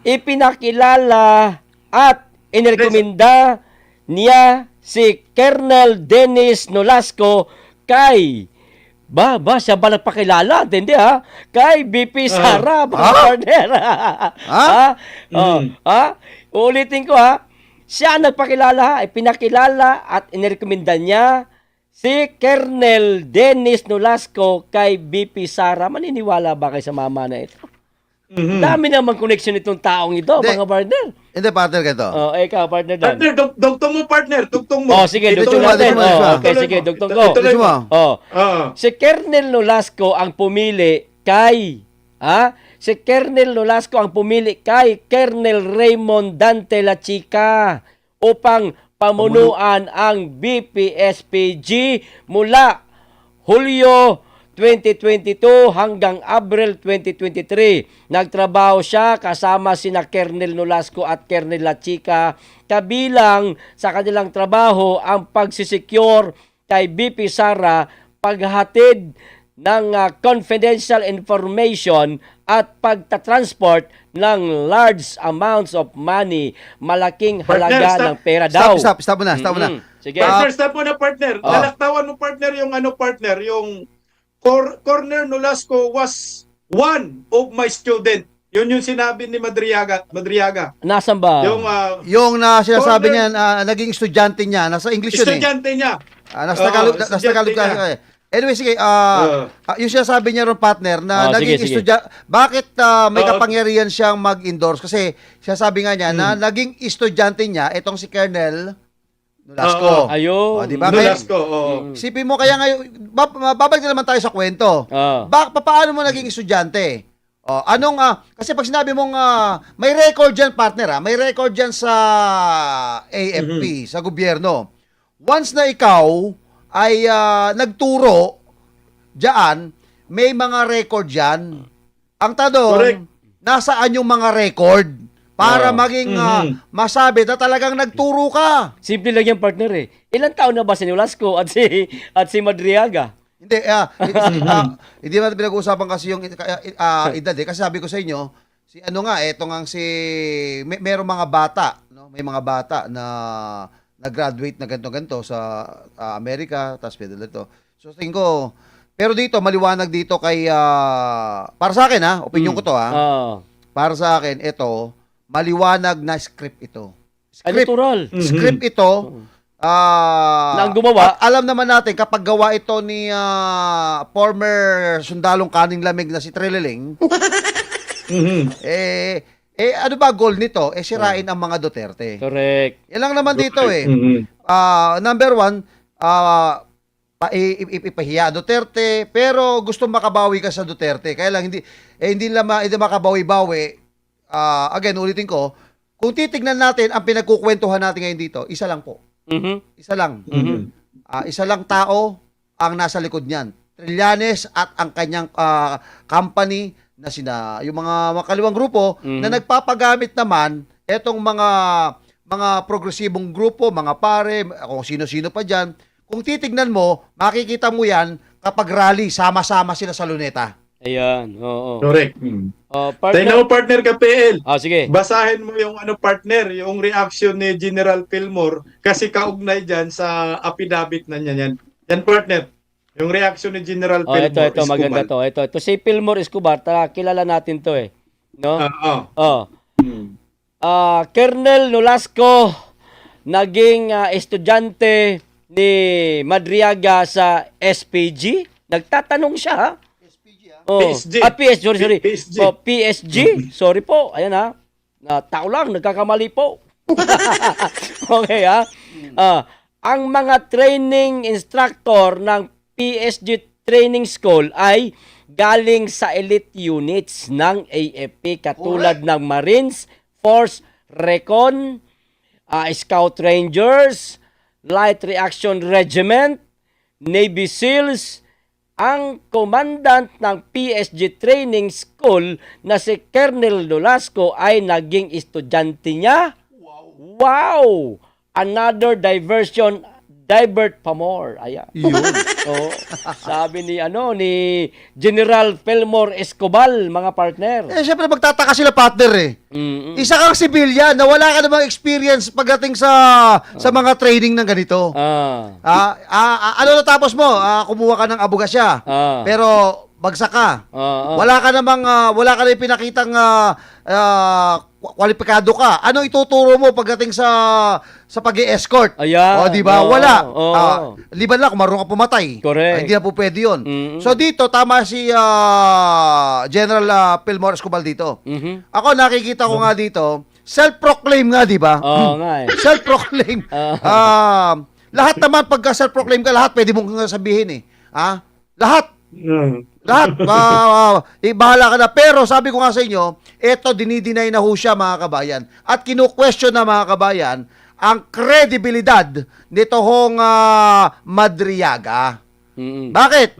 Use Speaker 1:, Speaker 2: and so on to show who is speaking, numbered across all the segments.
Speaker 1: ipinakilala at inirekomenda niya si Colonel Dennis Nolasco kay siya ba nagpakilala? Hindi ha? Kay BP Sara, mga partner. Ulitin ko ha. Siya nagpakilala, ipinakilala at inirekomenda niya si Colonel Dennis Nolasco kay BP Sara. Maniniwala ba kayo sa mama na ito? Dami naman connection itong taong ito, mga partner.
Speaker 2: Hindi, partner ka ito.
Speaker 1: Ikaw, partner Dan.
Speaker 3: Partner, dugtong mo, partner. Dugtong mo.
Speaker 1: Sige,
Speaker 2: Ito
Speaker 1: dugtong
Speaker 2: mo,
Speaker 1: natin.
Speaker 2: ito mo, ito mo.
Speaker 1: Okay, sige, dugtong ko.
Speaker 2: Ito mo.
Speaker 1: Si Colonel Nolasco ang pumili kay Colonel Raymond Dante La Chica upang pamunuan ang BPSPG mula Hulyo 2022 hanggang Abril 2023. Nagtrabaho siya kasama sina Colonel Nolasco at Colonel La Chica. Kabilang sa kanilang trabaho ang pagsisecure kay BP Sara, paghatid ng confidential information at pagtatransport ng large amounts of money, malaking halaga ng pera daw.
Speaker 2: Stop mo na.
Speaker 1: Sige.
Speaker 3: Partner, stop mo na, partner. Lalaktawan mo, partner, yung partner, yung Colonel Nolasco was one of my student. Yun yung sinabi ni Madriaga.
Speaker 1: Nasaan ba?
Speaker 2: Yung sinasabi niya, naging estudyante niya, nasa English yun
Speaker 3: estudyante niya.
Speaker 2: Nasa Tagalog ka. Anyway, sige, yung sinasabi niya ron, partner, na naging estudyante, bakit may kapangyarihan siyang mag-endorse? Kasi sinasabi nga niya na naging estudyante niya, itong si Colonel Nolasco.
Speaker 1: Ayun.
Speaker 2: Diba?
Speaker 3: Nolasco,
Speaker 2: Sipin mo, kaya ngayon, babalik na naman tayo sa kwento. Paano mo naging estudyante? Kasi pag sinabi mong may record dyan, partner, may record dyan sa AFP, sa gobyerno. Once na ikaw ay nagturo dyan, may mga record dyan. Ang tanong, nasaan yung mga record para maging masabi na talagang nagturo ka?
Speaker 1: Simple lang yan, partner eh. Ilang taon na ba si Nolasco at si Madriaga?
Speaker 2: Hindi, hindi natin pinag-uusapan kasi yung edad eh. Kasi sabi ko sa inyo, merong mga bata, no? May mga bata na nag-graduate na ganito-ganito sa Amerika, tapos ito. So, tingin ko, pero dito, maliwanag dito kay, para sa akin opinion ko to para sa akin, ito, maliwanag na script ito.
Speaker 1: Natural.
Speaker 2: Script ito,
Speaker 1: na ang gumawa.
Speaker 2: Alam naman natin, kapag gawa ito ni former sundalong kaning lamig na si Treleling, ano ba goal nito? Sirain ang mga Duterte.
Speaker 1: Correct.
Speaker 2: Yan lang naman dito eh. Number one, ipahiya Duterte, pero gusto makabawi ka sa Duterte. Kaya lang hindi makabawi-bawi. Again, ulitin ko, kung titignan natin ang pinagkukwentuhan natin ngayon dito, isa lang po. Isa lang. Isa lang tao ang nasa likod niyan. Trillanes at ang kanyang company na yung mga makaliwang grupo na nagpapagamit naman etong mga progresibong grupo, mga pare, kung sino-sino pa dyan. Kung titignan mo, makikita mo yan kapag rally, sama-sama sila sa luneta.
Speaker 1: Ayan, oo.
Speaker 3: Correct.
Speaker 1: Partner.
Speaker 3: Partner ka, PL.
Speaker 1: Sige.
Speaker 3: Basahin mo yung partner, yung reaction ni General Fillmore kasi kaugnay dyan sa affidavit na niya yan. Yan, partner. Yung reaction ni General Fillmore.
Speaker 1: Ito, maganda to. Ito, si Fillmore Escobar, kilala natin to eh. No? Colonel Nolasco, naging estudyante ni Madriaga sa SPG. Nagtatanong siya, ha?
Speaker 3: PSG.
Speaker 1: Sorry.
Speaker 3: PSG.
Speaker 1: PSG. Sorry po. Ayan tao lang, nagkakamali po. Okay ang mga training instructor ng PSG Training School ay galing sa elite units ng AFP katulad ng Marines, Force Recon, Scout Rangers, Light Reaction Regiment, Navy SEALs. Ang commandant ng PSG Training School na si Colonel Nolasco ay naging estudyante niya. Wow! Another divert pa more. Ayan.
Speaker 2: Yun.
Speaker 1: Oo. Sabi ni General Pelmor Escobar, mga partner.
Speaker 2: Eh, syempre magtataka sila, partner eh.
Speaker 1: Mm-mm.
Speaker 2: Isa kang civilian na wala ka namang experience pagdating sa mga training ng ganito. Ano natapos mo? Kumuha ka ng abogasya. Pero bagsak ka. Wala ka namang pinakitang kwalipikado ka. Ano ituturo mo pagdating sa pag-i-escort?
Speaker 1: Ayan.
Speaker 2: O, di ba?
Speaker 1: Oo.
Speaker 2: Wala.
Speaker 1: Oo.
Speaker 2: Liban lang kung marunong ka pumatay.
Speaker 1: Correct.
Speaker 2: Hindi na po pwede yun.
Speaker 1: Mm-mm.
Speaker 2: So dito, tama si General Pelmor Escobar dito.
Speaker 1: Mhm.
Speaker 2: Ako nakikita ko nga dito, self-proclaim nga, di ba?
Speaker 1: Oo nga eh.
Speaker 2: Self-proclaim. Lahat naman, pagka self-proclaim ka, lahat pwede mong sabihin eh. Lahat. Lahat. Bahala ka na. Pero sabi ko nga sa inyo, eto, dinideny na ho siya, mga kabayan. At kinu-question na, mga kabayan, ang kredibilidad nito hong Madriaga.
Speaker 1: Mm-mm.
Speaker 2: Bakit?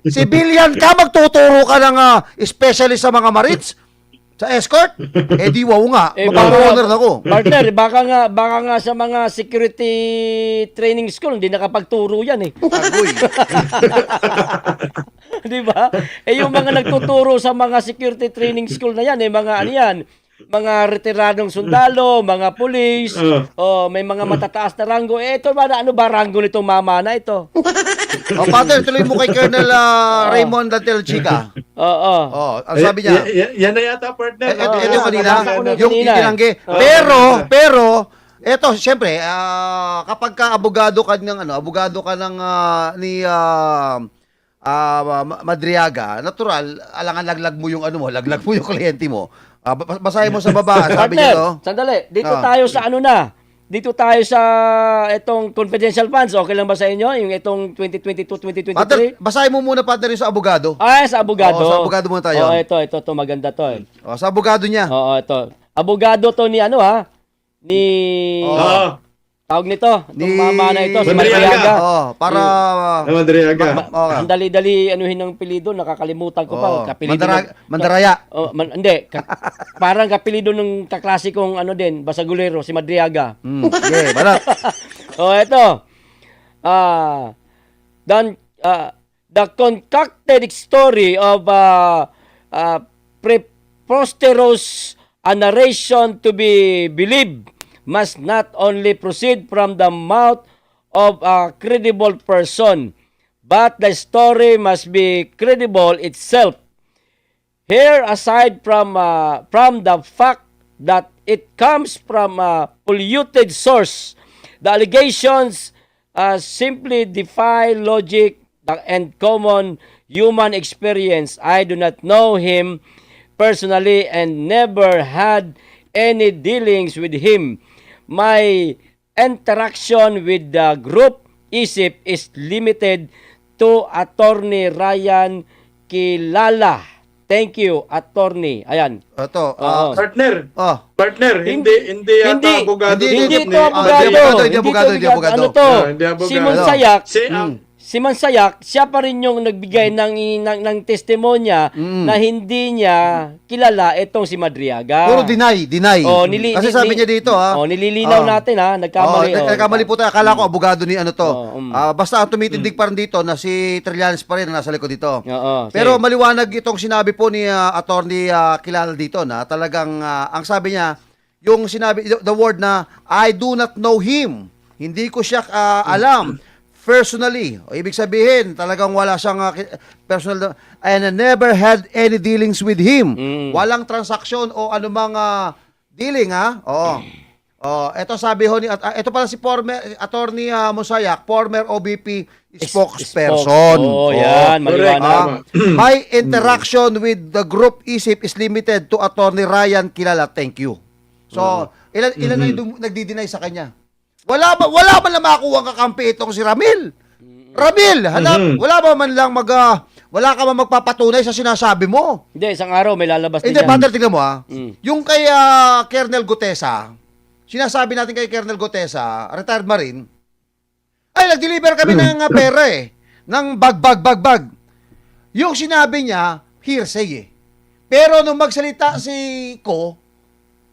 Speaker 2: Civilian ka, magtuturo ka ng specialist sa mga marits? Sa escort? Eh di wow nga. Mapag-owner na ako.
Speaker 1: Partner, baka nga sa mga security training school, hindi nakapagturo yan eh.
Speaker 2: Agoy.
Speaker 1: Di ba? Eh yung mga nagtuturo sa mga security training school na yan, mga ano yan, mga retiradong sundalo, mga pulis, may mga matataas na ranggo. Eh ito ba, ano ba ranggo nitong mama na ito?
Speaker 2: Partner, tuloy mo kay Colonel Raymond Dantel Chica.
Speaker 1: Oo.
Speaker 2: Ang sabi niya,
Speaker 3: Yan na yata, partner.
Speaker 2: ito yung kanina,
Speaker 1: nabasa ko na
Speaker 2: yung
Speaker 1: kanina.
Speaker 2: itinanggi. Pero, eto, siyempre, kapag ka abogado ka ng Madriaga, natural, alangan laglag mo yung laglag mo yung kliyente mo. Basahin mo sa baba, sabi niya to.
Speaker 1: Sandali. Dito tayo sa ano na. Dito tayo sa itong confidential funds. Okay lang ba sa inyo? Yung itong 2022-2023?
Speaker 2: Partner, basahin mo muna, partner, yung sa abogado.
Speaker 1: Sa abogado.
Speaker 2: Sa abogado muna tayo.
Speaker 1: Ito, maganda to eh.
Speaker 2: Sa abogado niya.
Speaker 1: Ito. Abogado to ni ni tawag nito, itong mama na ito, si Madriaga.
Speaker 2: Para
Speaker 3: Madriaga.
Speaker 1: Ang dali-dali anuhin ng apelyido, nakakalimutan ko pa. Kapilido
Speaker 2: Mandaraya.
Speaker 1: hindi, parang kapilido ng kaklasikong din, basagulero, si Madriaga.
Speaker 2: Sige, balat.
Speaker 1: Ito. The concocted story of preposterous narration to be believed must not only proceed from the mouth of a credible person, but the story must be credible itself. Here, aside from the fact that it comes from a polluted source, the allegations simply defy logic and common human experience. I do not know him personally and never had any dealings with him. My interaction with the group ISIP is limited to Attorney Ryan Kilala. Thank you, Attorney. Ayan.
Speaker 2: Ito.
Speaker 3: Partner, hindi yata abogado.
Speaker 1: Hindi ito
Speaker 2: abogado. Hindi abogado.
Speaker 1: Ano to?
Speaker 3: Hindi abogado.
Speaker 1: Simon Sayak.
Speaker 3: Si
Speaker 1: Man Sayak, siya pa rin yung nagbigay ng testimonya na hindi niya kilala itong si Madriaga.
Speaker 2: Puro deny. Kasi sabi niya dito,
Speaker 1: nililinaw natin, nagkamali.
Speaker 2: Nagkamali po tayo. Akala ko abogado ni to. Basta ang tumitindig pa rin dito na si Trillanes pa rin na nasa likod dito. Pero maliwanag itong sinabi po ni Attorney Kilala dito na talagang, ang sabi niya, yung sinabi, the word na, I do not know him. Hindi ko siya alam. Personally, ibig sabihin, talagang wala siyang personal, and I never had any dealings with him. Walang transaksyon o anumang dealing, ito sabi ho ito pala si former Attorney Mosayak, former OBP spokesperson.
Speaker 1: Yan, maliwanag.
Speaker 2: My interaction with the group ISIP is limited to Attorney Ryan Kilala. Thank you. So, ilan na yung nagdi-deny sa kanya? Wala man lang makuha ang kakampi itong si Ramil. Ramil, wala ba man lang wala ka man magpapatunay sa sinasabi mo?
Speaker 1: Hindi, isang araw may lalabas din
Speaker 2: Hindi,
Speaker 1: yan.
Speaker 2: Pater, tingnan mo yung kay Colonel Gutesa, sinasabi natin kay Colonel Gutesa, retired Marine, ay, nag-deliver kami ng pera ng bag. Yung sinabi niya, hearsay Pero nung magsalita si Ko,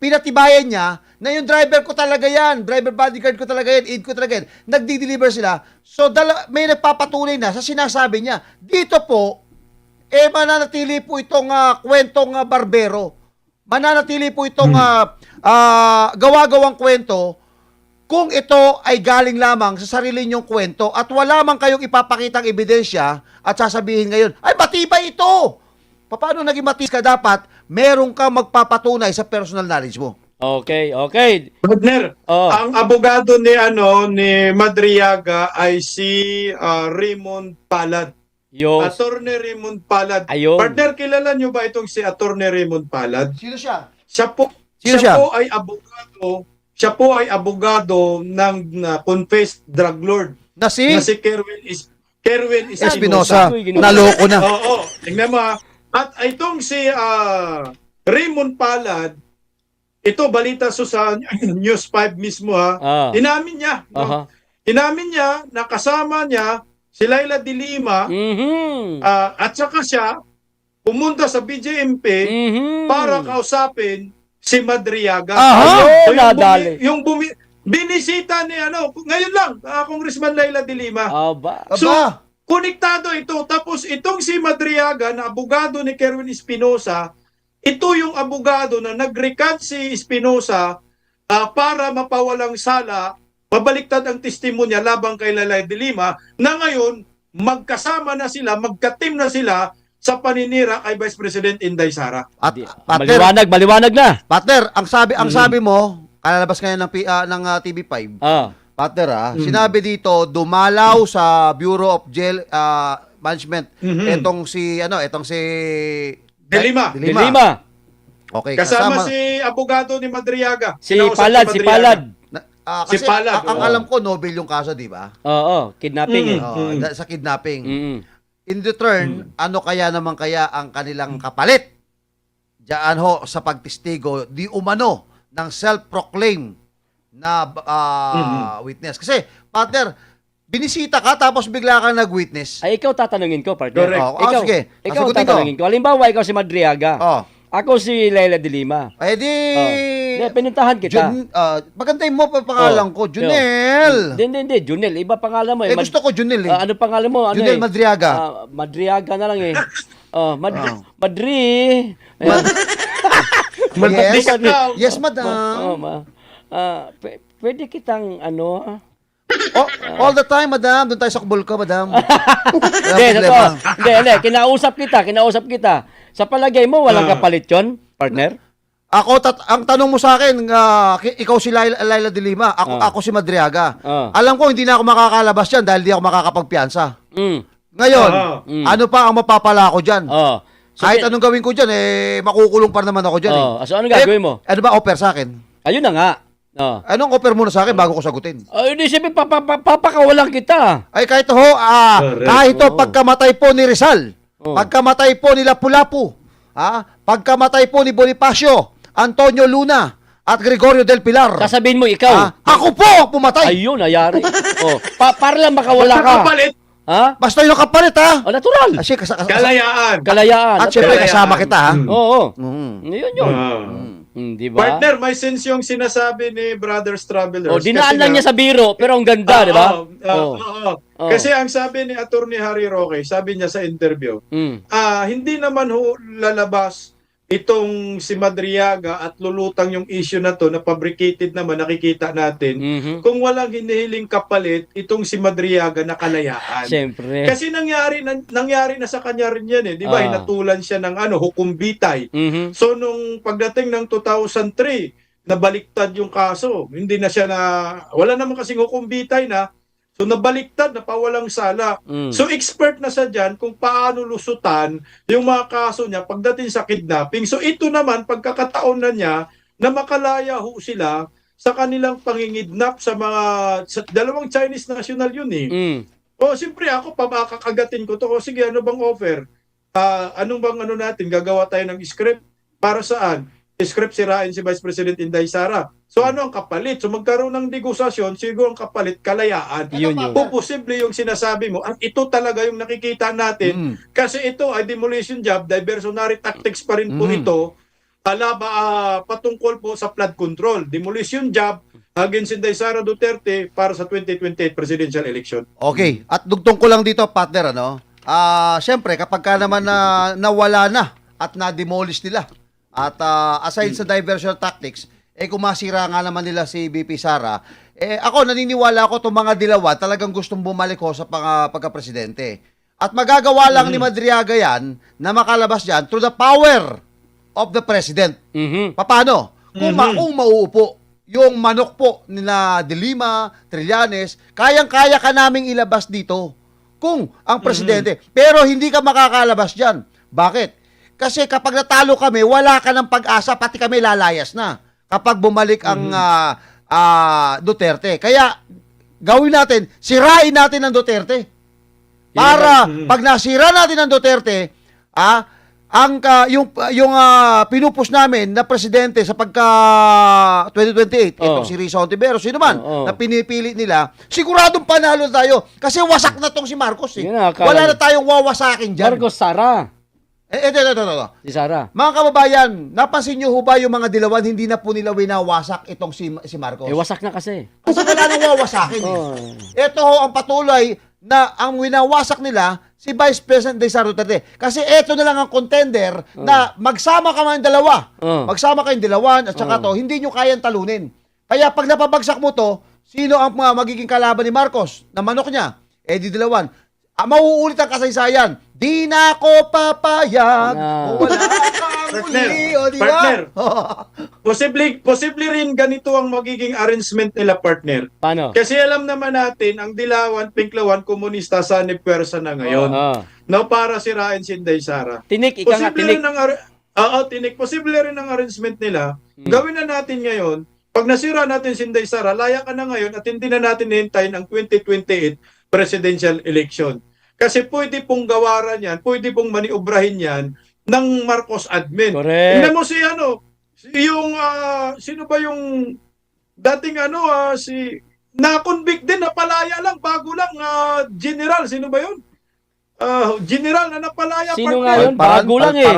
Speaker 2: pinatibayan niya na yung driver ko talaga yan, driver bodyguard ko talaga yan, aid ko talaga yan, nagdi-deliver sila. So, may nagpapatunay na sa sinasabi niya. Dito po, mananatili po itong kwentong barbero. Mananatili po itong gawa-gawang kwento kung ito ay galing lamang sa sarili niyong kwento at wala man kayong ipapakitang ebidensya at sasabihin ngayon, ay matibay ito! Paano naging matibay ka dapat? Meron kang magpapatunay sa personal knowledge mo.
Speaker 1: Okay.
Speaker 3: Partner, ang abogado ni Madriaga ay si Raymond Palad.
Speaker 1: Yung,
Speaker 3: Attorney Raymond Palad.
Speaker 1: Ayun.
Speaker 3: Partner, kilala niyo ba itong si Attorney Raymond Palad?
Speaker 2: Sino siya?
Speaker 3: Siya po ay abogado ng confessed drug lord
Speaker 2: Na si
Speaker 3: na si Kerwin
Speaker 2: Espinosa.
Speaker 3: Espinosa.
Speaker 2: Naloko na.
Speaker 3: Oo, tingnan mo. At itong si Raymond Palad, ito balita sa News 5 mismo inamin niya. No?
Speaker 1: Aha.
Speaker 3: Inamin niya na kasama niya si Laila de Lima at saka siya pumunta sa BJMP para kausapin si Madriaga.
Speaker 2: Aha!
Speaker 1: Ayun, nadali.
Speaker 3: Binisita ni ngayon lang, Congressman Laila de Lima.
Speaker 1: Aba.
Speaker 3: So,
Speaker 2: Aba.
Speaker 3: konektado ito. Tapos itong si Madriaga na abogado ni Kerwin Espinosa, ito yung abogado na nag-recant si Espinosa para mapawalang sala, mabaliktad ang testimonya labang kay Laila de Lima, na ngayon magkasama na sila, magka-team na sila sa paninira kay Vice President Inday Sara.
Speaker 2: At partner,
Speaker 1: Maliwanag na.
Speaker 2: partner, ang sabi mo, kalalabas ngayon ng TV5. Partner, sinabi dito, dumalaw sa Bureau of Jail Management etong si
Speaker 3: De Lima.
Speaker 1: De Lima.
Speaker 2: Okay,
Speaker 3: Kasama si abogado ni Madriaga.
Speaker 1: Si
Speaker 3: Kinausap
Speaker 1: Palad.
Speaker 2: Kasi
Speaker 3: si Palad,
Speaker 2: ang
Speaker 3: oo.
Speaker 2: alam ko Nobel yung kaso, di ba?
Speaker 1: Oo, kidnapping eh.
Speaker 2: Sa kidnapping. In
Speaker 1: Mm.
Speaker 2: return, ano kaya naman kaya ang kanilang kapalit? Diyan ho sa pagtistigo di umano ng self-proclaim na witness. Kasi, partner, binisita ka tapos bigla kang nag-witness.
Speaker 1: Ay, ikaw tatanungin ko, partner.
Speaker 3: Correct.
Speaker 1: Ikaw,
Speaker 2: Sige.
Speaker 1: ikaw
Speaker 2: Sagutin ko.
Speaker 1: tatanungin ko. Halimbawa, ikaw si Madriaga. Ako si Laila de Lima.
Speaker 2: Eh di...
Speaker 1: Hindi, pinuntahan kita.
Speaker 2: Pagantayin mo pa pangalan ko, Junel.
Speaker 1: Hindi. Junel. Iba pangalan mo.
Speaker 2: Gusto ko Junel eh.
Speaker 1: Ano pangalan mo?
Speaker 2: Junel Madriaga.
Speaker 1: Madriaga na lang eh. Madri.
Speaker 2: Yes, madam.
Speaker 1: Pwede kitang
Speaker 2: All the time, madam. Doon tayo sa kubol ko, madam.
Speaker 1: Hindi, kinausap kita. Sa palagay mo, walang kapalit yun, partner?
Speaker 2: Ang tanong mo sa akin, ikaw si Laila de Lima, ako si Madriaga. Alam ko, hindi na ako makakalabas dyan dahil di ako makakapagpiansa. Ngayon, ano pa ang mapapala ko dyan?
Speaker 1: So,
Speaker 2: Kahit anong gawin ko dyan, makukulong pa naman ako dyan.
Speaker 1: So, anong gagawin mo?
Speaker 2: Ano ba offer sa akin?
Speaker 1: Ayun na nga.
Speaker 2: Anong offer muna sa akin bago ko sagutin?
Speaker 1: Hindi sabi, papakawalan kita.
Speaker 2: Ay kahit kahit pagkamatay po ni Rizal, pagkamatay po ni Lapu-Lapu, pagkamatay po ni Bonifacio, Antonio Luna, at Gregorio del Pilar.
Speaker 1: Sasabihin mo ikaw.
Speaker 2: Ako po ang pumatay.
Speaker 1: Ayun, ayari. Para lang makawala ka.
Speaker 3: Kapalit.
Speaker 2: Basta yung kapalit,
Speaker 1: Natural.
Speaker 3: Kalayaan.
Speaker 2: At syempre kasama kita,
Speaker 1: Oo. Yun. Di ba?
Speaker 3: Partner, may sense yung sinasabi ni Brothers Travelers.
Speaker 1: Dinaan lang niya sa biro, pero ang ganda, di ba?
Speaker 3: Kasi ang sabi ni Attorney Harry Roque, sabi niya sa interview, hindi naman lalabas itong si Madriaga at lulutang yung issue na to na fabricated naman, nakikita natin, kung walang hinihiling kapalit itong si Madriaga na kalayaan.
Speaker 1: Siyempre.
Speaker 3: Kasi nangyari na sa kanya rin yan di ba? Hinatulan siya ng hukumbitay. So nung pagdating ng 2003, nabaliktad yung kaso. Hindi na siya wala naman kasing hukumbitay na. So nabaliktad, napawalang sala. So expert na siya dyan kung paano lusutan yung mga kaso niya pagdating sa kidnapping. So ito naman, pagkakataon na niya na makalaya ho sila sa kanilang pangingidnap sa dalawang Chinese national yun siyempre ako, makakagatin ko to. Sige, ano bang offer? Anong bang natin? Gagawa tayo ng script. Para saan? Script sirain si Vice President Inday Sara. So ano ang kapalit? So magkaroon ng negosasyon, siguro ang kapalit, kalayaan.
Speaker 1: Yun.
Speaker 3: Posible yung sinasabi mo. Ito talaga yung nakikita natin. Kasi ito ay demolition job, diversionary tactics pa rin po ito. patungkol po sa flood control, demolition job against Inday Sara Duterte para sa 2028 presidential election.
Speaker 2: Okay. At dugtong ko lang dito, partner, ano? Siyempre, kapag ka naman nawala na at na-demolish nila, at aside sa diversion tactics, kung masira nga naman nila si BP Sara, ako, naniniwala ako itong mga dilawan talagang gustong bumalik ho sa pagka-presidente. At magagawa lang ni Madriaga yan na makalabas dyan through the power of the president. Paano? Kung mauupo yung manok po nila De Lima, Trillanes, kayang-kaya ka naming ilabas dito kung ang presidente. Pero hindi ka makakalabas dyan. Bakit? Kasi kapag natalo kami, wala ka ng pag-asa, pati kami lalayas na kapag bumalik ang Duterte. Kaya gawin natin, sirain natin ang Duterte. Para pag nasira natin ang Duterte, yung pinupus namin na presidente sa pagka 2028, itong si Risa Ontiveros, sino man na pinipili nila, siguradong panalo tayo. Kasi wasak na tong si Marcos. Wala na tayong wawasakin dyan.
Speaker 1: Marcos Sara.
Speaker 2: Ito.
Speaker 1: Si Sara.
Speaker 2: Mga kababayan, napansin nyo ho ba yung mga dilawan, hindi na po nila winawasak itong si Marcos?
Speaker 1: Wasak na kasi.
Speaker 2: Kasi wala nang wawasakin. Ito ho ang patuloy na ang winawasak nila si Vice President Inday Sara Duterte. Kasi ito na lang ang contender na magsama ka man dalawa. Magsama kayong dilawan at saka to, hindi nyo kayang talunin. Kaya pag napabagsak mo to, sino ang magiging kalaban ni Marcos na manok niya? Di dilawan. Mauulit ang kasaysayan. Di na ako papayag. Wala kang uli. O, di ba?
Speaker 3: Partner. Posible rin ganito ang magiging arrangement nila, partner.
Speaker 1: Paano?
Speaker 3: Kasi alam naman natin, ang Dilawan, Pinklawan, komunista sa pwersa na ngayon. No, para sirain si Inday Sara.
Speaker 1: Tinik, ika nga, tinik.
Speaker 3: Tinik. Posible rin ang arrangement nila. Gawin na natin ngayon. Pag nasira natin si Inday Sara, laya ka na ngayon at hindi na natin hihintayin ang 2028 presidential election. Kasi pwede pong gawaran yan, pwede pong maniobrahin yan ng Marcos admin.
Speaker 1: Correct.
Speaker 3: Tingnan mo sino ba yung dating si na-convict din, napalaya lang, bago lang, general, sino ba yun? General na napalaya.
Speaker 1: Sino
Speaker 3: partner.
Speaker 1: nga yun? Bago lang eh.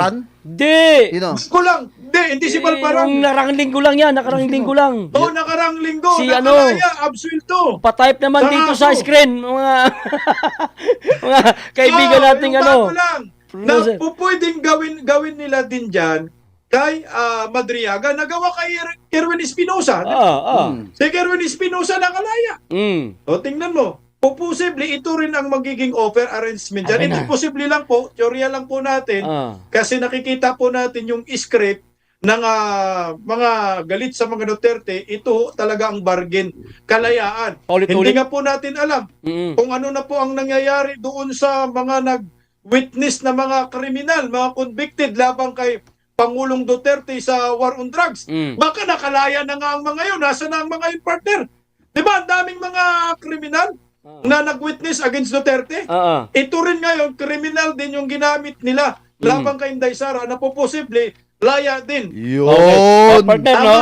Speaker 1: Di.
Speaker 2: Sino?
Speaker 3: Bago lang. Hindi si Balparang.
Speaker 1: Yung nakarang linggo lang yan, nakarang linggo lang.
Speaker 3: Nakarang linggo,
Speaker 1: Si
Speaker 3: napalaya, absuelto.
Speaker 1: Pa-type naman dito sa screen, mga kaibigan nating
Speaker 3: bago lang. Na
Speaker 1: producer.
Speaker 3: pwedeng gawin nila din dyan kay Madriaga, nagawa kay Kerwin Espinosa. Si Kerwin Espinosa nakalaya. O tingnan mo, posible ito rin ang magiging offer arrangement dyan. Hindi posible lang po, teorya lang po natin, kasi nakikita po natin yung script ng mga galit sa mga Duterte, ito talaga ang bargain, kalayaan. Hindi nga po natin alam kung ano na po ang nangyayari doon sa mga nag-witness na mga kriminal, mga convicted labang kay Pangulong Duterte sa war on drugs. Baka nakalaya na nga ang mga yun. Nasa na ang mga yun, partner? Diba, ang daming mga kriminal na nag-witness against Duterte? Ito rin ngayon, kriminal din yung ginamit nila labang kay Inday Sara na po posible laya din.
Speaker 2: Yun.
Speaker 1: Partner, no?